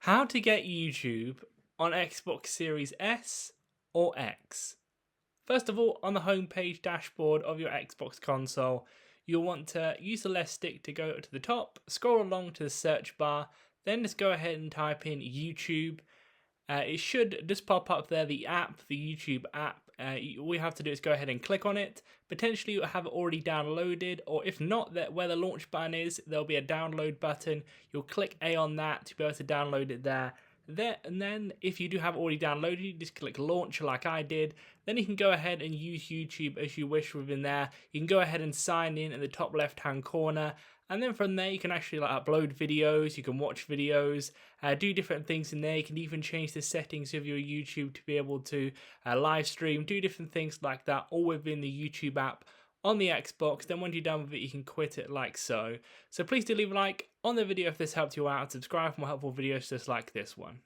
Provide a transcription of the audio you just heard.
How to get YouTube on Xbox Series S or X. First of all, on the homepage dashboard of your Xbox console, you'll want to use the left stick to go to the top, scroll along to the search bar, then just go ahead and type in YouTube. It should just pop up there, the YouTube app. All you have to do is go ahead and click on it. Potentially you'll have it already downloaded, or if not, that where the launch button is, there'll be a download button. You'll click A on that to be able to download it there. And then if you do have it already downloaded, you just click launch like I did. Then you can go ahead and use YouTube as you wish within there. You can go ahead and sign in the top left hand corner. And then from there, you can actually upload videos, you can watch videos, do different things in there. You can even change the settings of your YouTube to be able to live stream, do different things like that, all within the YouTube app on the Xbox. Then once you're done with it, you can quit it like so. So please do leave a like on the video if this helped you out, and subscribe for more helpful videos just like this one.